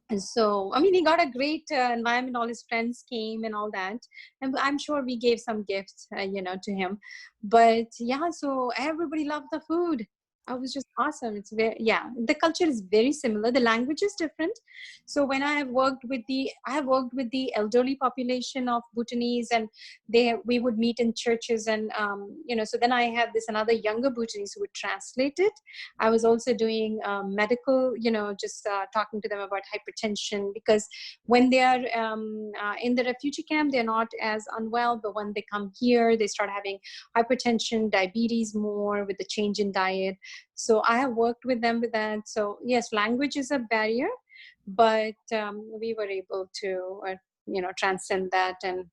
And so, I mean, he got a great environment. All his friends came and all that. And I'm sure we gave some gifts, you know, to him. But yeah, so everybody loved the food. It was just awesome. It's very, yeah, the culture is very similar. The language is different. So when I have worked with the elderly population of Bhutanese, and we would meet in churches, and you know, so then I had this another younger Bhutanese who would translate it. I was also doing medical, you know, just talking to them about hypertension, because when they are in the refugee camp, they're not as unwell, but when they come here, they start having hypertension, diabetes more with the change in diet. So I have worked with them with that. So yes, language is a barrier, but we were able to, you know, transcend that. And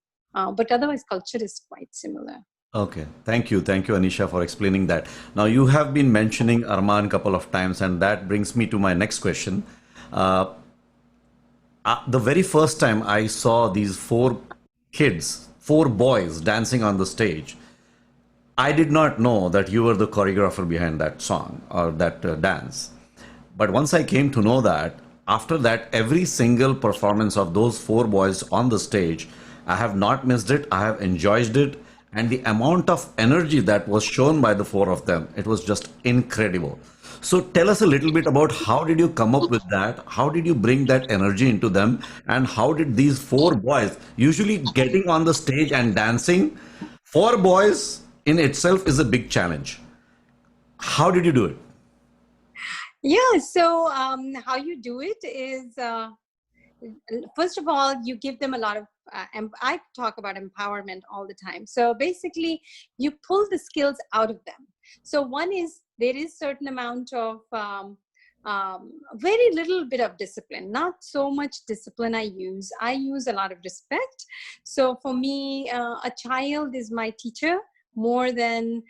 but otherwise, culture is quite similar. Okay, thank you, Anisha, for explaining that. Now you have been mentioning Arman a couple of times, and that brings me to my next question. Uh, the very first time I saw these four boys dancing on the stage, I did not know that you were the choreographer behind that song or that dance. But once I came to know that, after that, every single performance of those four boys on the stage, I have not missed it. I have enjoyed it. And the amount of energy that was shown by the four of them, it was just incredible. So tell us a little bit about how did you come up with that? How did you bring that energy into them? And how did these four boys, usually getting on the stage and dancing, four boys in itself is a big challenge. How did you do it? Yeah, so how you do it is first of all, you give them a lot of, I talk about empowerment all the time. So basically, you pull the skills out of them. So one is there is certain amount of very little bit of discipline, not so much discipline I use a lot of respect. So for me, a child is my teacher more than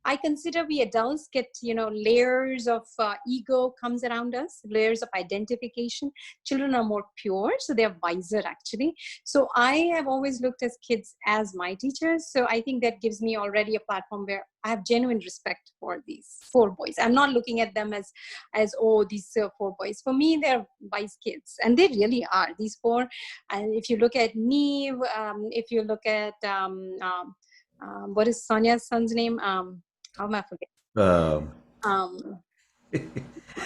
I consider we adults get, layers of ego comes around us, layers of identification. Children are more pure, so they're wiser actually. So I have always looked at kids as my teachers. So I think that gives me already a platform where I have genuine respect for these four boys. I'm not looking at them as oh, these four boys. For me, they're wise kids, and they really are. These four, and if you look at Neve, if you look at what is Sonia's son's name? How am I forgetting? Uh, Um,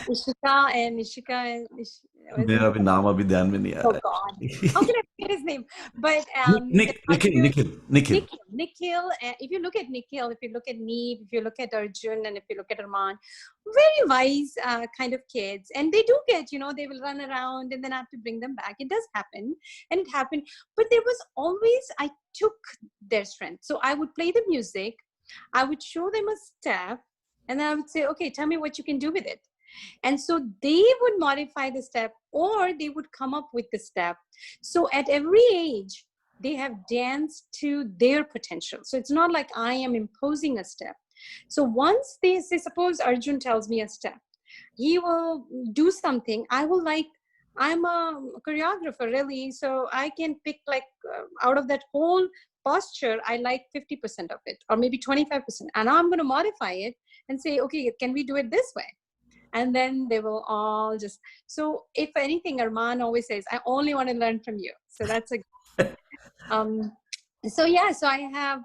Ishika and what is his मेरा भी नाम अभी ध्यान में नहीं आ Oh रहा God, how है. can I forget his name? But the Nikhil, other Nikhil, Nikhil. Nikhil. If you look at Nikhil, if you look at Neve, if you look at Arjun, and if you look at Arman, very wise kind of kids, and they do get, they will run around, and then I have to bring them back. It does happen, and it happened. But there was always I took their strength, so I would play the music, I would show them a step, and then I would say, okay, tell me what you can do with it. And so they would modify the step or they would come up with the step. So at every age, they have danced to their potential. So it's not like I am imposing a step. So once they say, suppose Arjun tells me a step, he will do something. I'm a choreographer really. So I can pick out of that whole posture, I like 50% of it or maybe 25%. And now I'm going to modify it and say, okay, can we do it this way? And then they will all just, so if anything, Arman always says, I only want to learn from you. So that's so yeah, so I have,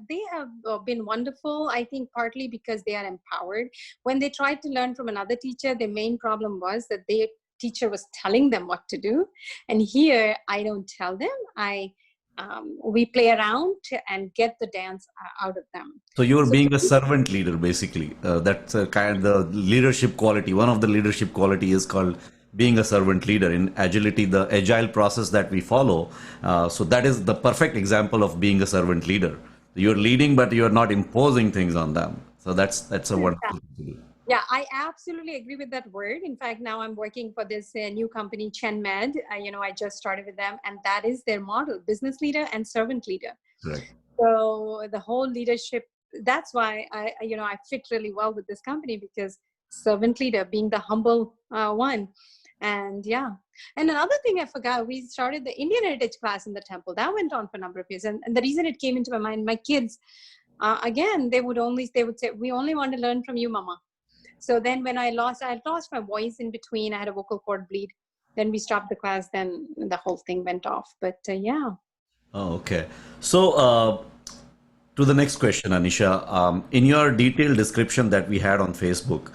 they have been wonderful. I think partly because they are empowered. When they tried to learn from another teacher, the main problem was that their teacher was telling them what to do. And here I don't tell them. We play around and get the dance out of them. So you're So being a servant leader, basically. That's kind of the leadership quality. One of the leadership quality is called being a servant leader. In agility, the agile process that we follow. So that is the perfect example of being a servant leader. You're leading, but you're not imposing things on them. So that's a wonderful thing to do. yeah, I absolutely agree with that word. In fact, now I'm working for this new company, ChenMed. I just started with them, and that is their model: business leader and servant leader. Right. So the whole leadership. That's why I fit really well with this company, because servant leader, being the humble one. And yeah, and another thing I forgot, we started the Indian Heritage class in the temple. That went on for a number of years, and the reason it came into my mind, my kids, again, they would say, we only want to learn from you, mama. So then when I lost my voice in between. I had a vocal cord bleed. Then we stopped the class. Then the whole thing went off. But yeah. Oh, okay. So to the next question, Anisha, in your detailed description that we had on Facebook,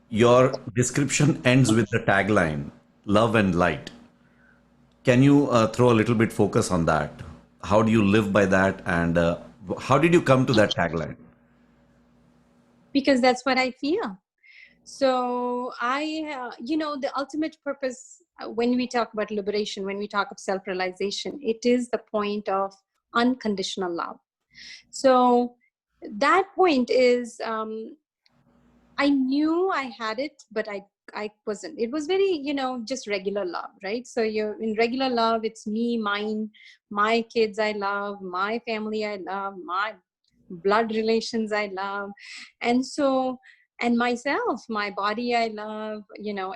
your description ends with the tagline, love and light. Can you throw a little bit focus on that? How do you live by that? And how did you come to that tagline? Because that's what I feel. So the ultimate purpose, when we talk about liberation, when we talk of self-realization, it is the point of unconditional love. So that point is, I knew I had it, but I wasn't. It was very, just regular love, right? So you're in regular love. It's me, mine, my kids I love, my family I love, my blood relations I love. And so, and myself, my body I love,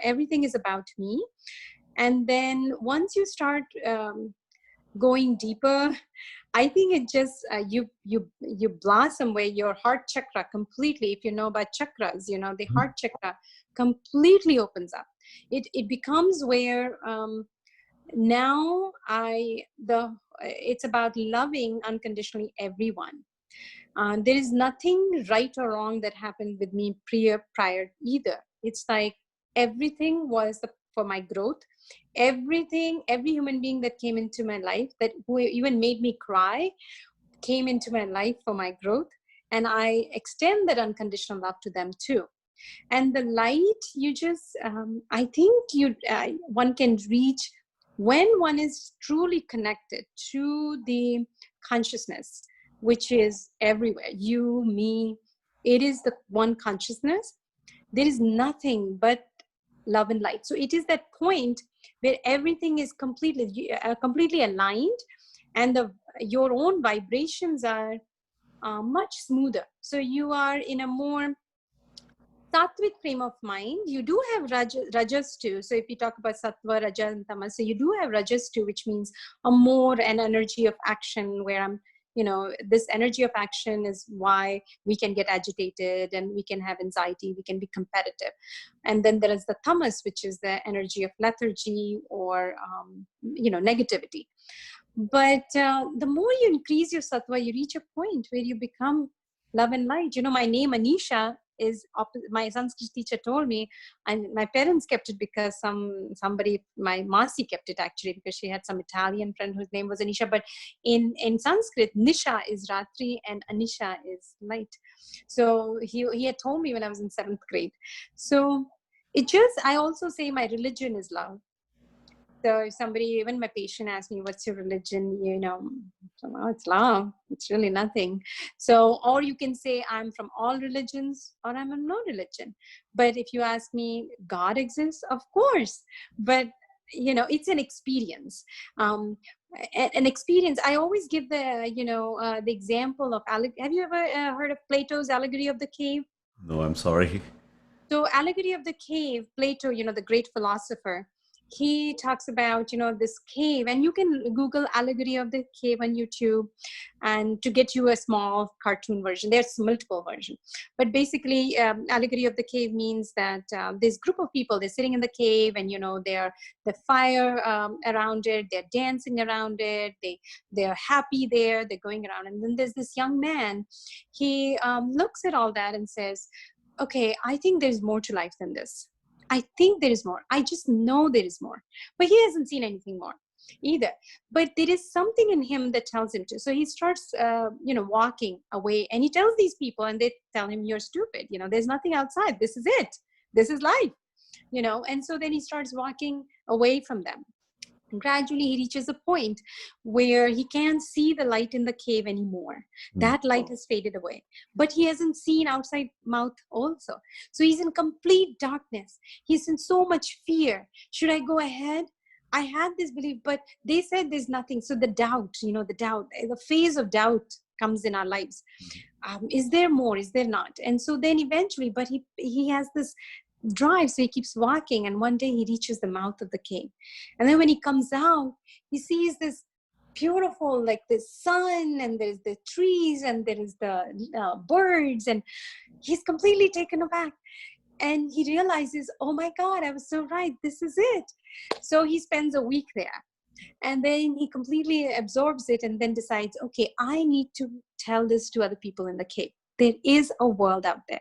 everything is about me. And then once you start going deeper, I think it just you blossom where your heart chakra completely. If you know about chakras, the heart chakra completely opens up. It becomes where now it's about loving unconditionally everyone. There is nothing right or wrong that happened with me prior either. It's like everything was for my growth. Every human being that came into my life, that who even made me cry, came into my life for my growth. And I extend that unconditional love to them too. And the light, I think one can reach when one is truly connected to the consciousness, which is everywhere. You, me, it is the one consciousness. There is nothing but love and light. So it is that point where everything is completely aligned, and your own vibrations are much smoother. So you are in a more sattvic frame of mind. You do have rajas too. So if you talk about sattva, raja, and tamas, so you do have rajas too, which means an energy of action, where this energy of action is why we can get agitated and we can have anxiety, we can be competitive. And then there is the tamas, which is the energy of lethargy or negativity. But the more you increase your sattva, you reach a point where you become love and light. My name Anisha is my Sanskrit teacher told me, and my parents kept it because somebody, my Masi kept it actually, because she had some Italian friend whose name was Anisha. But in Sanskrit, Nisha is Ratri and Anisha is light. So he had told me when I was in 7th grade. So I also say my religion is love. So if even my patient asks me, what's your religion? It's love. It's really nothing. So, or you can say I'm from all religions, or I'm from no religion. But if you ask me, God exists, of course. But, it's an experience. An experience. I always give the example of, have you ever heard of Plato's allegory of the cave? No, I'm sorry. So allegory of the cave, Plato, the great philosopher, he talks about, this cave, and you can Google allegory of the cave on YouTube and to get you a small cartoon version. There's multiple versions. But basically, allegory of the cave means that this group of people, they're sitting in the cave and, they're the fire around it, they're dancing around it, they're happy there, they're going around. And then there's this young man, he looks at all that and says, okay, I think there's more to life than this. I think there is more. I just know there is more. But he hasn't seen anything more either. But there is something in him that tells him to. So he starts, walking away, and he tells these people, and they tell him, you're stupid. There's nothing outside. This is it. This is life. And so then he starts walking away from them. Gradually he reaches a point where he can't see the light in the cave anymore. That light has faded away, but he hasn't seen outside mouth also. So he's in complete darkness. He's in so much fear. Should I go ahead? I had this belief, but they said there's nothing. So the doubt, the phase of doubt comes in our lives. Is there more? Is there not? And so then eventually, but he has this drive, so he keeps walking, and one day he reaches the mouth of the cave. And then when he comes out, he sees this beautiful, like the sun, and there's the trees, and there is the birds, and he's completely taken aback. And he realizes, oh my God, I was so right, this is it. So he spends a week there, and then he completely absorbs it, and then decides, okay, I need to tell this to other people in the cave. There is a world out there.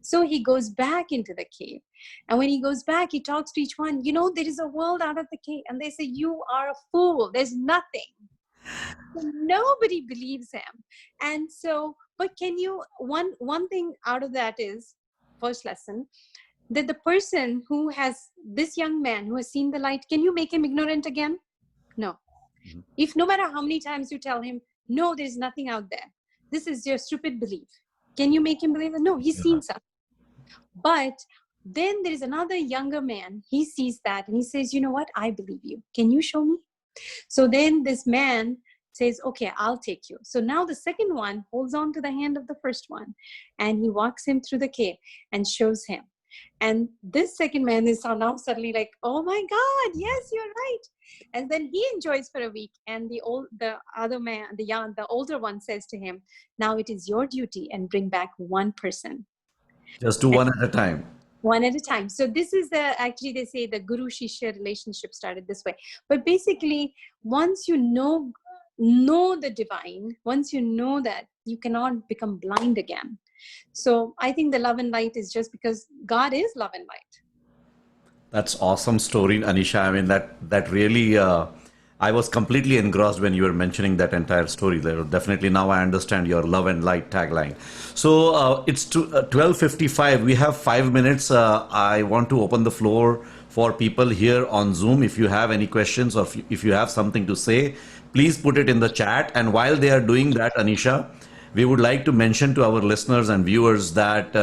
So he goes back into the cave. And when he goes back, he talks to each one, there is a world out of the cave. And they say, you are a fool. There's nothing. So nobody believes him. And so, but one thing out of that is, first lesson, that the person who has, this young man who has seen the light, can you make him ignorant again? No. If no matter how many times you tell him, no, there's nothing out there, this is your stupid belief, can you make him believe it? No, he's seen something. But then there is another younger man. He sees that and he says, you know what? I believe you. Can you show me? So then this man says, okay, I'll take you. So now the second one holds on to the hand of the first one, and he walks him through the cave and shows him. And this second man is now suddenly like, oh my God, yes, you're right. And then he enjoys for a week. And the other man, the older one says to him, now it is your duty, and bring back one person. Just do one at a time. One at a time. So this is actually, they say the Guru Shishya relationship started this way. But basically, once you know the divine, once you know that, you cannot become blind again. So I think the love and light is just because God is love and light. That's awesome story, Anisha. I mean, that really, I was completely engrossed when you were mentioning that entire story there. Definitely now I understand your love and light tagline. So it's 12:55. We have 5 minutes. I want to open the floor for people here on Zoom. If you have any questions, or if you have something to say, please put it in the chat. And while they are doing that, Anisha, we would like to mention to our listeners and viewers that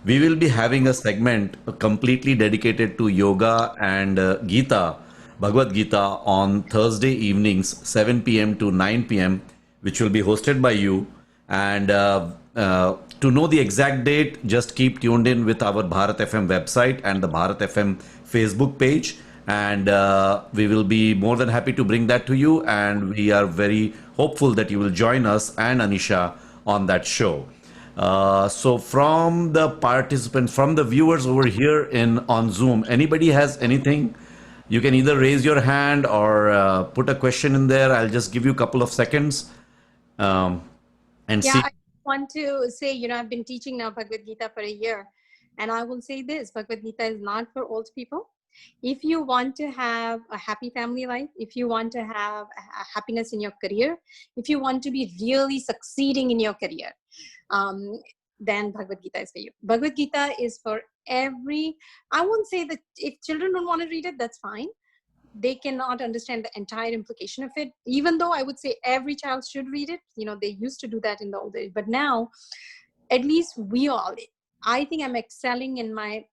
we will be having a segment completely dedicated to yoga and Gita, Bhagavad Gita, on Thursday evenings, 7 p.m. to 9 p.m., which will be hosted by you. And to know the exact date, just keep tuned in with our Bharat FM website and the Bharat FM Facebook page. And we will be more than happy to bring that to you. And we are very hopeful that you will join us and Anisha on that show. So from the participants, from the viewers over here on Zoom, anybody has anything, you can either raise your hand or put a question in there. I'll just give you a couple of seconds and see. I want to say, I've been teaching now Bhagavad Gita for a year, and I will say this: Bhagavad Gita is not for old people. If you want to have a happy family life, if you want to have happiness in your career, if you want to be really succeeding in your career, then Bhagavad Gita is for you. Bhagavad Gita is for I won't say that if children don't want to read it, that's fine. They cannot understand the entire implication of it, even though I would say every child should read it. They used to do that in the old days, but now, at least I think I'm excelling in my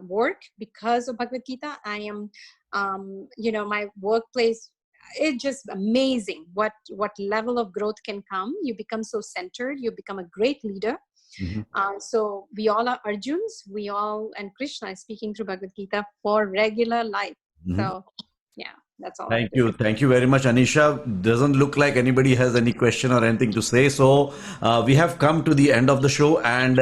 work because of Bhagavad Gita. I am, my workplace, it's just amazing what level of growth can come. You become so centered, you become a great leader. So we all are Arjuns, and Krishna is speaking through Bhagavad Gita for regular life. So yeah, that's all. Thank you. Thank you very much, Anisha. Doesn't look like anybody has any question or anything to say. So we have come to the end of the show, and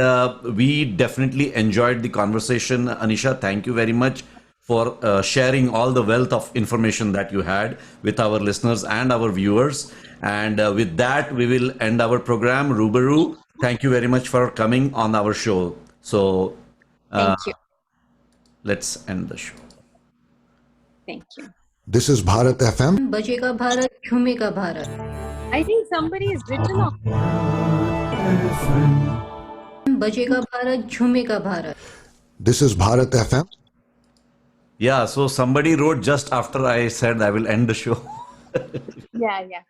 we definitely enjoyed the conversation. Anisha, thank you very much for sharing all the wealth of information that you had with our listeners and our viewers. And with that, we will end our program. Rubaru, thank you very much for coming on our show. So Thank you. Let's end the show. Thank you. This is Bharat FM. बजेगा Bharat, झूमेगा Bharat. I think somebody has written on. बजेगा Bharat, झूमेगा Bharat. This is Bharat FM. Yeah, so somebody wrote just after I said I will end the show. Yeah.